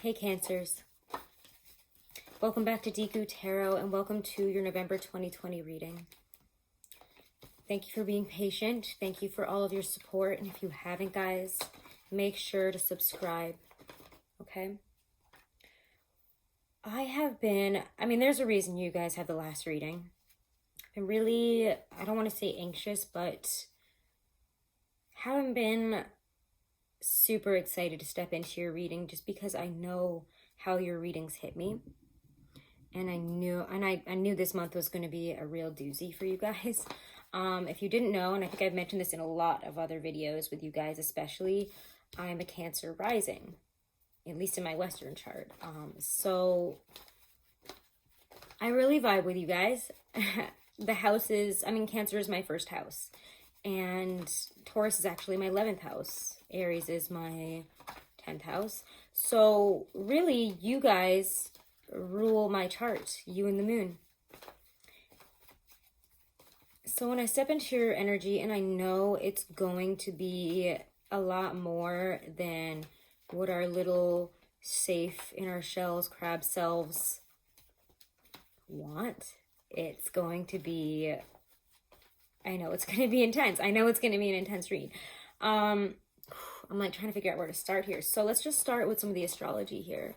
Hey Cancers, welcome back to Deku Tarot and welcome to your November 2020 reading. Thank you for being patient. Thank you for all of your support. And if you haven't, guys, make sure to subscribe, okay? There's a reason you guys have the last reading. I'm really, I don't want to say anxious, but haven't been super excited to step into your reading just because I know how your readings hit me. And I knew this month was going to be a real doozy for you guys. If you didn't know, and I think I've mentioned this in a lot of other videos with you guys especially, I'm a Cancer rising, at least in my Western chart. So I really vibe with you guys. The house is, Cancer is my first house. And Taurus is actually my 11th house. Aries is my 10th house. So really, you guys rule my chart, you and the moon. So when I step into your energy, and I know it's going to be a lot more than what our little safe in our shells, crab selves want. It's going to be, I know it's going to be intense. I know it's going to be an intense read. I'm like trying to figure out where to start here. So let's just start with some of the astrology here.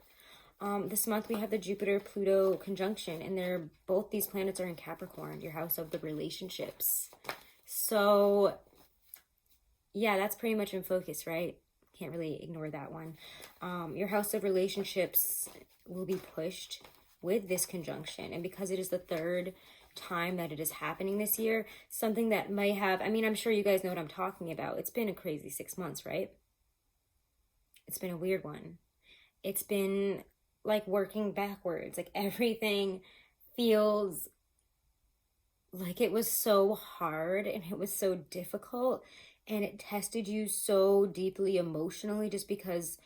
This month we have the Jupiter-Pluto conjunction, and both these planets are in Capricorn, your house of the relationships. So yeah, that's pretty much in focus, right? Can't really ignore that one. Your house of relationships will be pushed with this conjunction, and because it is the third time that it is happening this year, something that might have, I'm sure you guys know what I'm talking about. It's been a crazy 6 months, right? It's been a weird one. It's been like working backwards. Like everything feels like it was so hard and it was so difficult, and it tested you so deeply emotionally just because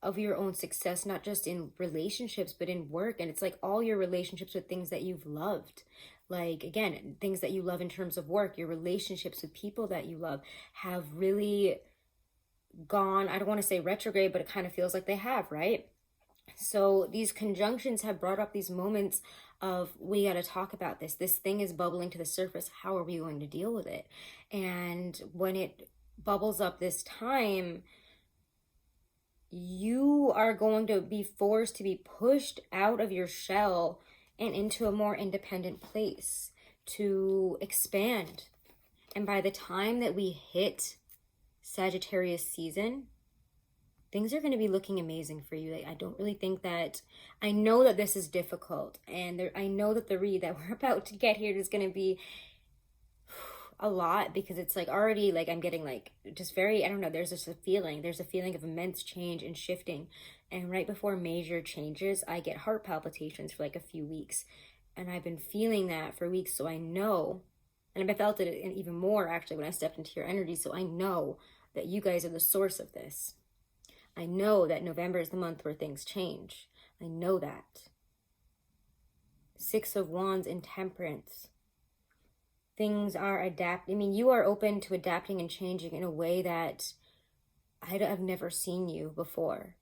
of your own success, not just in relationships, but in work. And it's like all your relationships with things that you've loved. Like, again, things that you love in terms of work, your relationships with people that you love have really gone, I don't want to say retrograde, but it kind of feels like they have, right? So these conjunctions have brought up these moments of, we got to talk about this. This thing is bubbling to the surface. How are we going to deal with it? And when it bubbles up this time, you are going to be forced to be pushed out of your shell and into a more independent place to expand. And by the time that we hit Sagittarius season, things are going to be looking amazing for you. I don't really think that, I know that this is difficult, and I know that the read that we're about to get here is going to be a lot, because it's like already like I'm getting like just very, I don't know, there's a feeling of immense change and shifting. And right before major changes, I get heart palpitations for like a few weeks, and I've been feeling that for weeks. So I know, and I felt it even more actually when I stepped into your energy. So I know that you guys are the source of this. I know that November is the month where things change. I know that. 6 of Wands in Temperance. Things are adapting. You are open to adapting and changing in a way that I've never seen you before.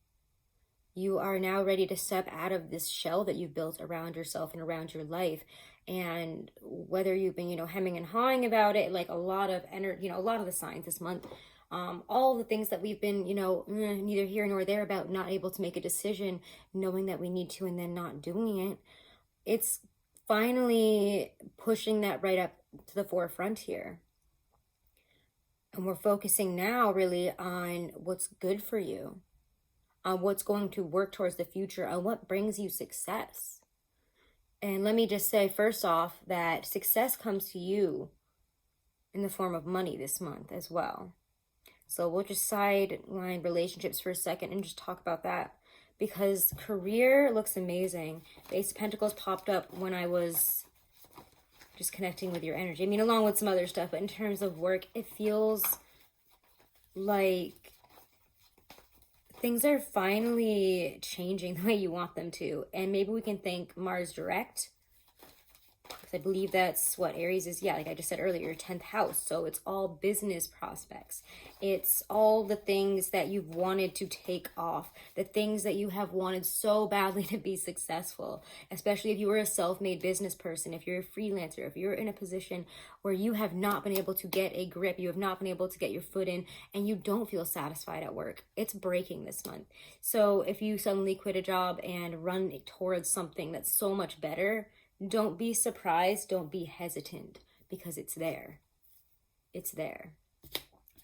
You are now ready to step out of this shell that you've built around yourself and around your life. And whether you've been, hemming and hawing about it, like a lot of energy, a lot of the signs this month, all the things that we've been, neither here nor there about, not able to make a decision, knowing that we need to and then not doing it. It's finally pushing that right up to the forefront here. And we're focusing now really on what's good for you, on what's going to work towards the future, on what brings you success. And let me just say first off that success comes to you in the form of money this month as well. So we'll just sideline relationships for a second and just talk about that, because career looks amazing. The Ace of Pentacles popped up when I was just connecting with your energy. Along with some other stuff, but in terms of work, it feels like things are finally changing the way you want them to. And maybe we can thank Mars direct, because I believe that's what Aries is. Yeah, like I just said earlier, your 10th house. So it's all business prospects. It's all the things that you've wanted to take off, the things that you have wanted so badly to be successful, especially if you were a self-made business person, if you're a freelancer, if you're in a position where you have not been able to get a grip, you have not been able to get your foot in, and you don't feel satisfied at work. It's breaking this month. So if you suddenly quit a job and run towards something that's so much better, don't be surprised, don't be hesitant, because it's there. It's there.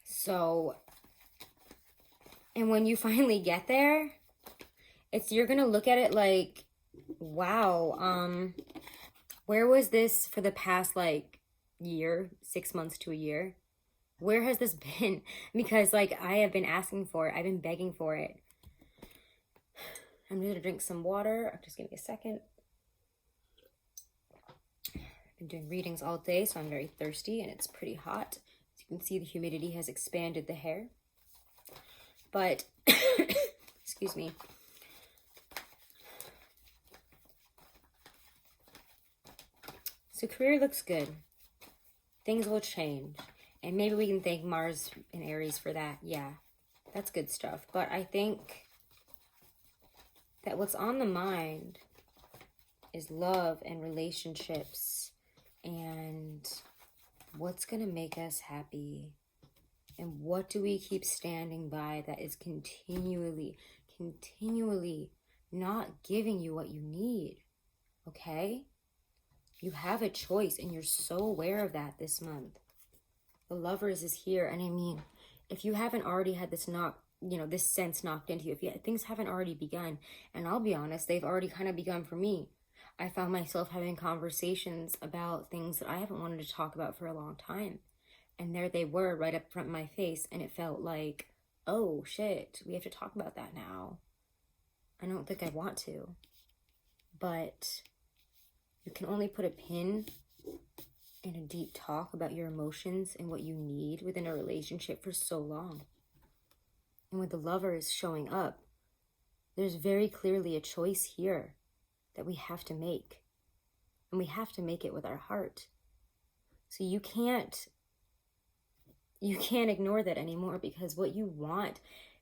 So, and when you finally get there, you're gonna look at it like, wow, where was this for the past like year, 6 months to a year? Where has this been? Because like I have been asking for it, I've been begging for it. I'm gonna drink some water. Just give me a second. I've been doing readings all day, so I'm very thirsty and it's pretty hot. As you can see, the humidity has expanded the hair. But, excuse me. So career looks good. Things will change. And maybe we can thank Mars and Aries for that. Yeah, that's good stuff. But I think that what's on the mind is love and relationships and what's going to make us happy. And what do we keep standing by that is continually not giving you what you need? Okay? You have a choice and you're so aware of that this month. The Lovers is here. And I mean, if you haven't already had this this sense knocked into you, if things haven't already begun, and I'll be honest, they've already kind of begun for me. I found myself having conversations about things that I haven't wanted to talk about for a long time. And there they were right up front in my face. And it felt like, oh shit, we have to talk about that now. I don't think I want to. But you can only put a pin in a deep talk about your emotions and what you need within a relationship for so long. And with the Lovers showing up, there's very clearly a choice here that we have to make. And we have to make it with our heart. So you can't ignore that anymore, because what you want,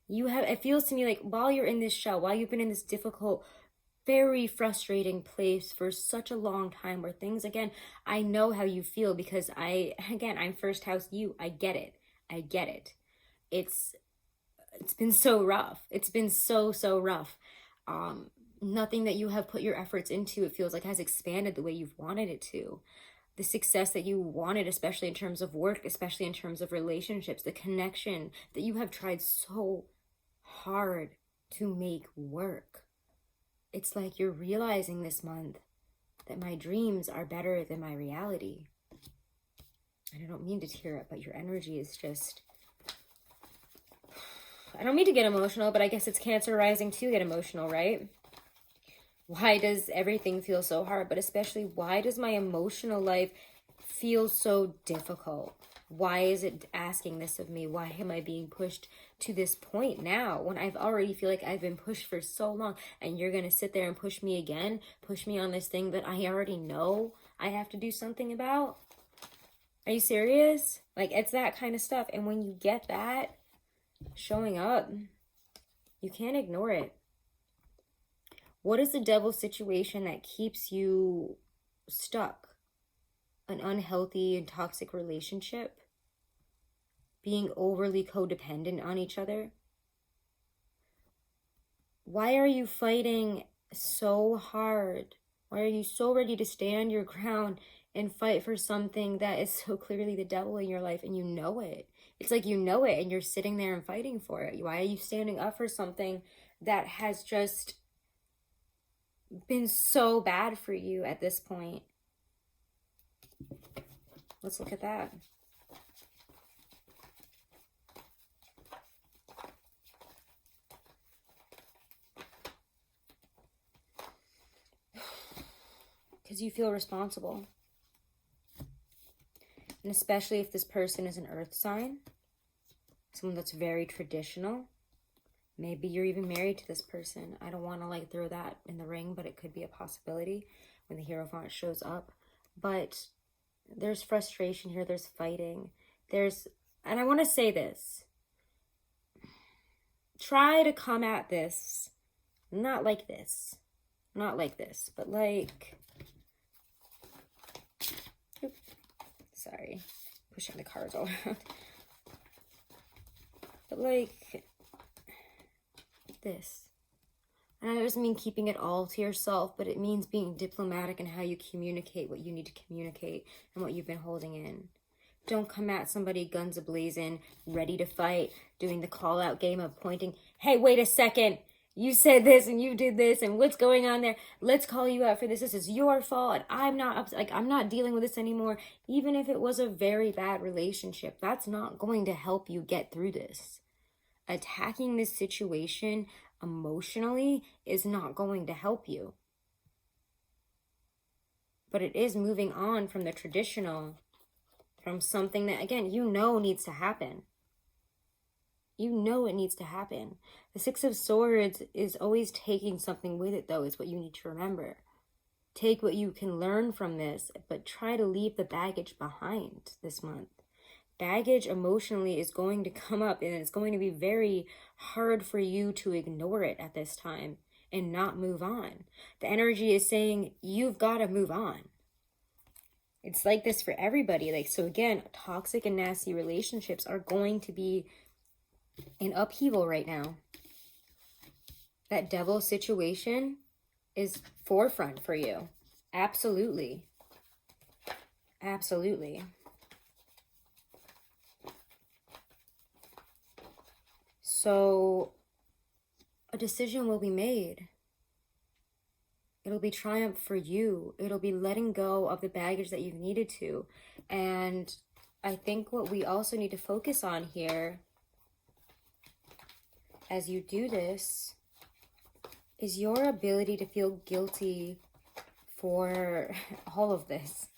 it feels to me like while you're in this shell, while you've been in this difficult, very frustrating place for such a long time where things, again, I know how you feel because I'm first house you. I get it. It's been so rough. It's been so rough. Nothing that you have put your efforts into, it feels like, has expanded the way you've wanted it to. The success that you wanted, especially in terms of work, especially in terms of relationships, the connection that you have tried so hard to make work. It's like you're realizing this month that my dreams are better than my reality. And I don't mean to tear up, but your energy is just... I don't mean to get emotional, but I guess it's Cancer rising to get emotional, right? Why does everything feel so hard? But especially, why does my emotional life feel so difficult? Why is it asking this of me? Why am I being pushed to this point now when I've already feel like I've been pushed for so long, and you're going to sit there and push me again, push me on this thing that I already know I have to do something about? Are you serious? Like, it's that kind of stuff. And when you get that showing up, you can't ignore it. What is the devil situation that keeps you stuck? An unhealthy and toxic relationship? Being overly codependent on each other? Why are you fighting so hard? Why are you so ready to stand your ground and fight for something that is so clearly the devil in your life, and you know it? It's like you know it and you're sitting there and fighting for it. Why are you standing up for something that has just been so bad for you at this point? Let's look at that. Because you feel responsible. And especially if this person is an earth sign, someone that's very traditional. Maybe you're even married to this person. I don't want to like throw that in the ring, but it could be a possibility when the Hierophant shows up. but there's frustration here, there's fighting, and I want to say this, try to come at this, not like this, but like, oops, sorry, pushing the cards all around, but like this. And that doesn't mean keeping it all to yourself, but it means being diplomatic in how you communicate what you need to communicate and what you've been holding in. Don't come at somebody guns a-blazing, ready to fight, doing the call-out game of pointing, hey, wait a second, you said this and you did this and what's going on there? Let's call you out for this. This is your fault and I'm not dealing with this anymore. Even if it was a very bad relationship, that's not going to help you get through this. Attacking this situation emotionally is not going to help you. But it is moving on from the traditional, from something that, again, you know needs to happen. You know it needs to happen. The Six of Swords is always taking something with it, though, is what you need to remember. Take what you can learn from this, but try to leave the baggage behind this month. Baggage emotionally is going to come up, and it's going to be very hard for you to ignore it at this time and not move on. The energy is saying you've got to move on. It's like this for everybody. Like, so again, toxic and nasty relationships are going to be in upheaval right now. That devil situation is forefront for you. Absolutely. Absolutely. So a decision will be made. It'll be triumph for you. It'll be letting go of the baggage that you've needed to. And I think what we also need to focus on here as you do this is your ability to feel guilty for all of this.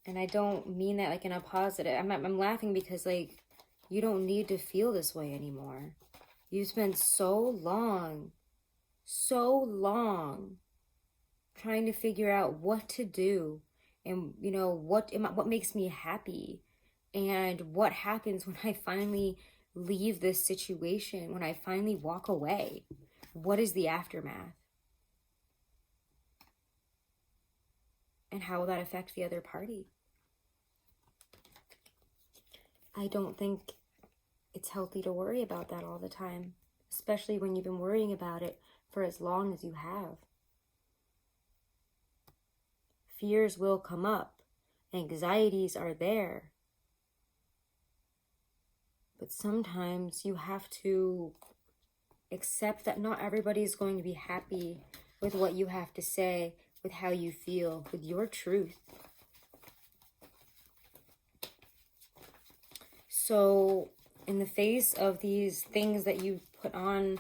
And I don't mean that like in a positive. I'm laughing because like you don't need to feel this way anymore. You spent so long trying to figure out what to do and, you know, what makes me happy and what happens when I finally leave this situation, when I finally walk away. What is the aftermath? And how will that affect the other party? I don't think it's healthy to worry about that all the time, especially when you've been worrying about it for as long as you have. Fears will come up. Anxieties are there. But sometimes you have to accept that not everybody is going to be happy with what you have to say, with how you feel, with your truth. So in the face of these things that you put on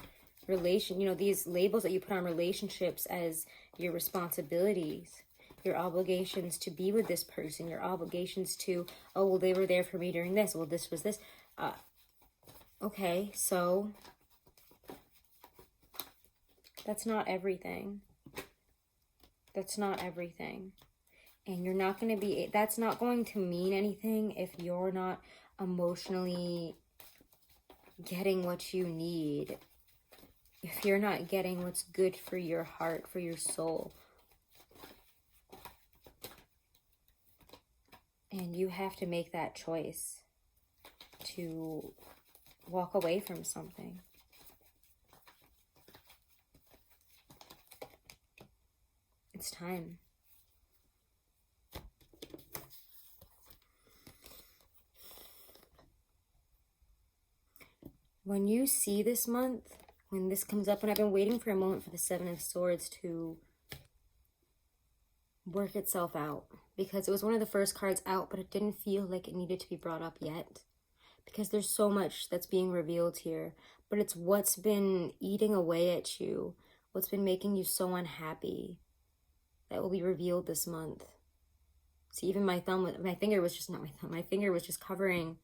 these labels that you put on relationships as your responsibilities, your obligations to be with this person, your obligations to, oh, well, they were there for me during this, well, this was this. Okay, so that's not everything. That's not everything. And you're not going to be, that's not going to mean anything if you're not emotionally getting what you need. If you're not getting what's good for your heart, for your soul. And you have to make that choice to walk away from something. It's time. When you see this month, when this comes up, and I've been waiting for a moment for the Seven of Swords to work itself out, because it was one of the first cards out, but it didn't feel like it needed to be brought up yet, because there's so much that's being revealed here, but it's what's been eating away at you, what's been making you so unhappy, that will be revealed this month. See, even my finger was just covering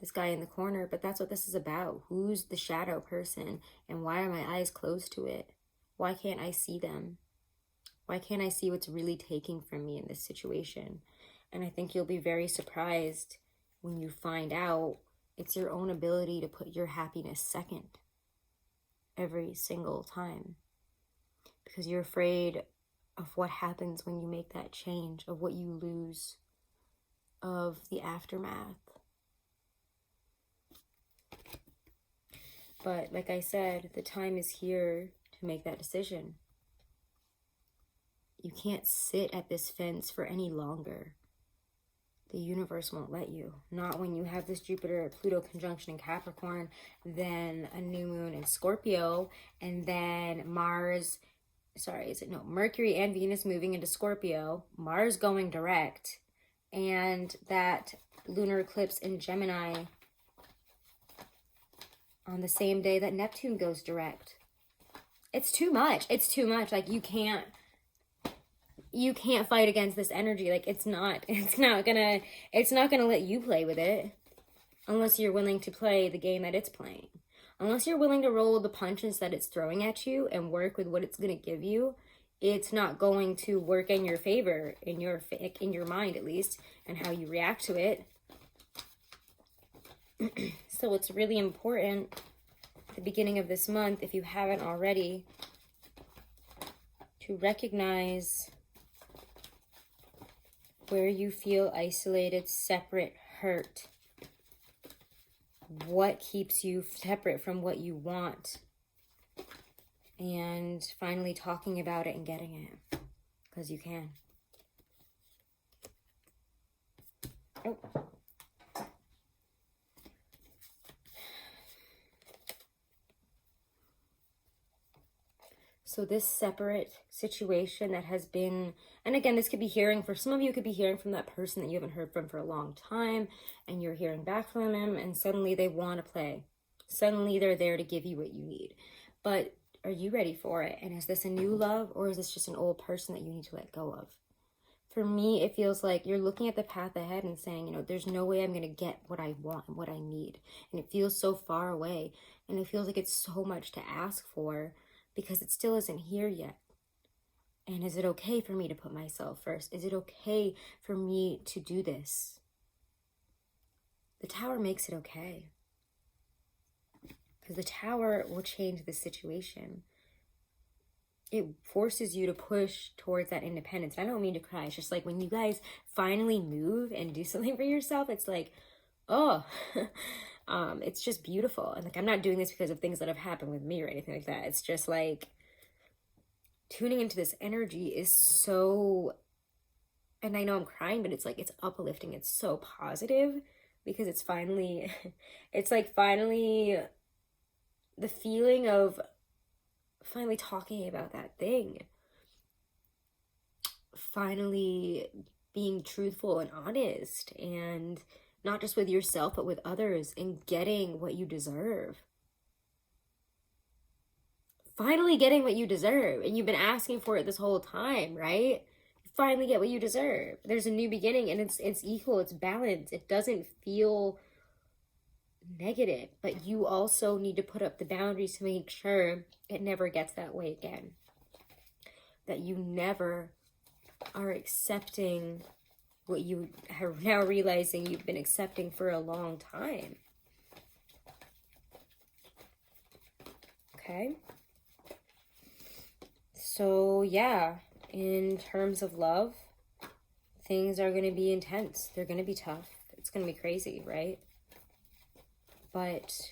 this guy in the corner, but that's what this is about. Who's the shadow person, and why are my eyes closed to it? Why can't I see them? Why can't I see what's really taking from me in this situation? And I think you'll be very surprised when you find out it's your own ability to put your happiness second every single time. Because you're afraid of what happens when you make that change, of what you lose, of the aftermath. But like I said, the time is here to make that decision. You can't sit at this fence for any longer. The universe won't let you. Not when you have this Jupiter-Pluto conjunction in Capricorn, then a new moon in Scorpio, and then Mercury and Venus moving into Scorpio, Mars going direct, and that lunar eclipse in Gemini on the same day that Neptune goes direct. It's too much. It's too much. Like, you can't fight against this energy. Like, it's not gonna let you play with it unless you're willing to play the game that it's playing. Unless you're willing to roll the punches that it's throwing at you and work with what it's gonna give you, it's not going to work in your favor, in your mind at least, and how you react to it. So it's really important at the beginning of this month, if you haven't already, to recognize where you feel isolated, separate, hurt. What keeps you separate from what you want? And finally talking about it and getting it. Because you can. Oh. So this separate situation that has been, and again, this could be hearing, for some of you, could be hearing from that person that you haven't heard from for a long time, and you're hearing back from them, and suddenly they want to play. Suddenly they're there to give you what you need. But are you ready for it? And is this a new love, or is this just an old person that you need to let go of? For me, it feels like you're looking at the path ahead and saying, there's no way I'm going to get what I want and what I need. And it feels so far away, and it feels like it's so much to ask for, because it still isn't here yet. And is it okay for me to put myself first? Is it okay for me to do this? The Tower makes it okay. Because the Tower will change the situation. It forces you to push towards that independence. I don't mean to cry. It's just like when you guys finally move and do something for yourself, it's like, oh, it's just beautiful. And like, I'm not doing this because of things that have happened with me or anything like that. It's just like tuning into this energy is so, and I know I'm crying, but it's like, it's uplifting. It's so positive because it's finally, it's like finally the feeling of finally talking about that thing. Finally being truthful and honest, and not just with yourself, but with others, and getting what you deserve. Finally getting what you deserve. And you've been asking for it this whole time, right? You finally get what you deserve. There's a new beginning, and it's equal, it's balanced. It doesn't feel negative, but you also need to put up the boundaries to make sure it never gets that way again. That you never are accepting what you are now realizing you've been accepting for a long time. Okay? So, yeah, in terms of love, things are going to be intense. They're going to be tough. It's going to be crazy, right? But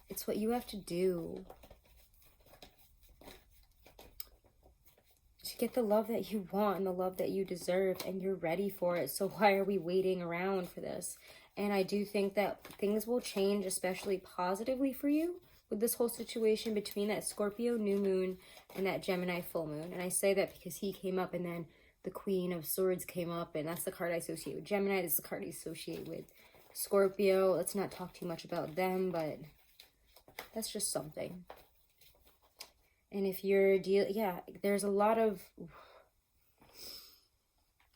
it's what you have to do to get the love that you want and the love that you deserve, and you're ready for it. So why are we waiting around for this? And I do think that things will change, especially positively for you, with this whole situation between that Scorpio new moon and that Gemini full moon. And I say that because he came up, and then the Queen of Swords came up, and that's the card I associate with Gemini. This is the card I associate with Scorpio. Let's not talk too much about them, but that's just something. And if you're there's a lot of,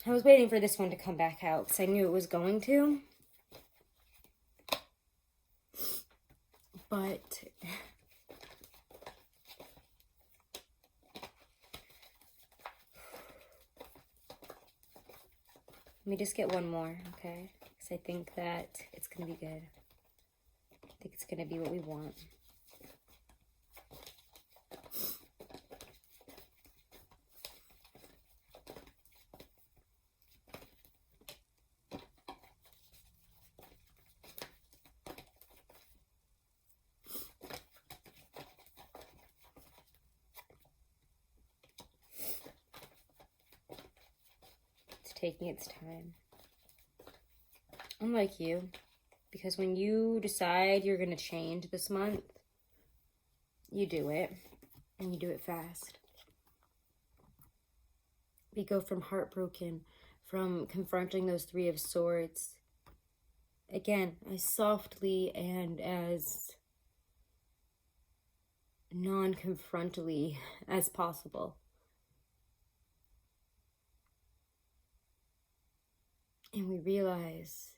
I was waiting for this one to come back out because I knew it was going to. But Let me just get one more, okay? Because I think that it's going to be good. I think it's going to be what we want. Taking its time. Unlike you, because when you decide you're going to change this month, you do it, and you do it fast. We go from heartbroken, from confronting those Three of Swords, again, as softly and as non-confrontally as possible. And we realize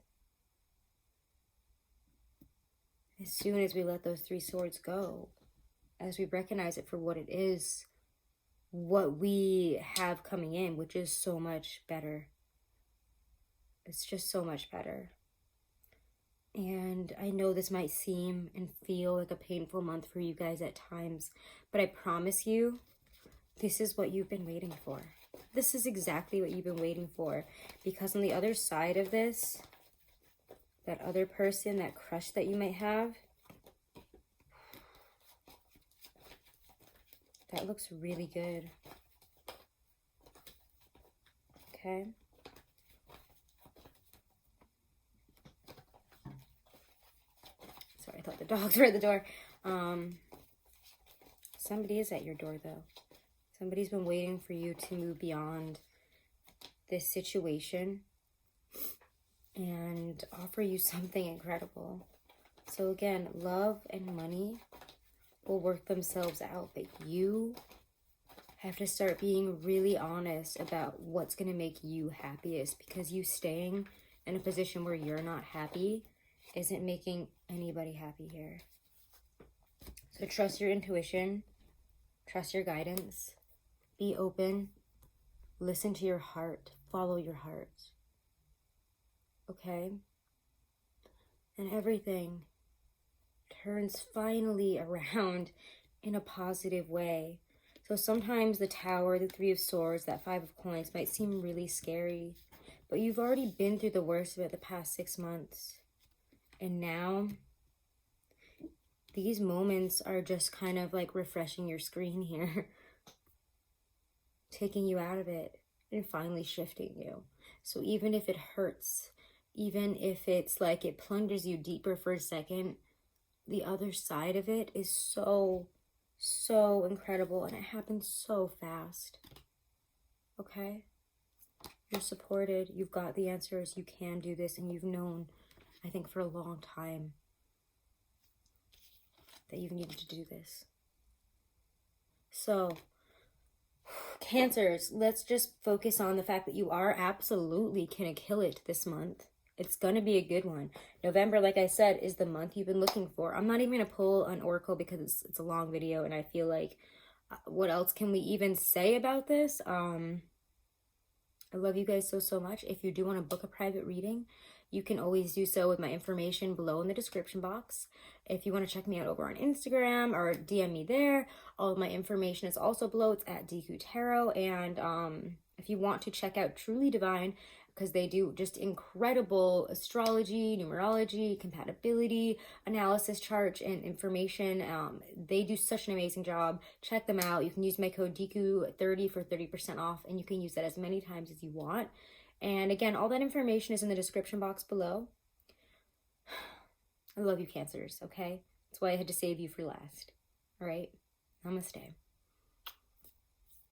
as soon as we let those three swords go, as we recognize it for what it is, what we have coming in, which is so much better. It's just so much better. And I know this might seem and feel like a painful month for you guys at times, but I promise you, this is what you've been waiting for. This is exactly what you've been waiting for, because on the other side of this, that other person, that crush that you might have, that looks really good. Okay. Sorry, I thought the dogs were at the door. Somebody is at your door, though. Somebody's been waiting for you to move beyond this situation and offer you something incredible. So again, love and money will work themselves out, but you have to start being really honest about what's going to make you happiest, because you staying in a position where you're not happy isn't making anybody happy here. So trust your intuition, trust your guidance. Be open, listen to your heart, follow your heart, okay? And everything turns finally around in a positive way. So sometimes the Tower, the Three of Swords, that Five of Coins might seem really scary, but you've already been through the worst of it the past 6 months. And now, these moments are just kind of like refreshing your screen here. Taking you out of it and finally shifting you. So even if it hurts, even if it's like it plunges you deeper for a second, the other side of it is so incredible, and it happens so fast. Okay? You're supported. You've got the answers. You can do this, and you've known, I think, for a long time that you've needed to do this. So Cancers, let's just focus on the fact that you are absolutely gonna kill it this month. It's gonna be a good one. November, like I said, is the month you've been looking for. I'm not even gonna pull an oracle because it's a long video, and I feel like what else can we even say about this? I love you guys so much. If you do want to book a private reading, you can always do so with my information below in the description box. If you want to check me out over on Instagram or DM me there, all of my information is also below. It's at Deku Tarot. And if you want to check out Truly Divine, because they do just incredible astrology, numerology, compatibility, analysis charts, and information. They do such an amazing job. Check them out. You can use my code DEKU30 for 30% off, and you can use that as many times as you want. And again, all that information is in the description box below. I love you, Cancers, okay? That's why I had to save you for last. All right? Namaste.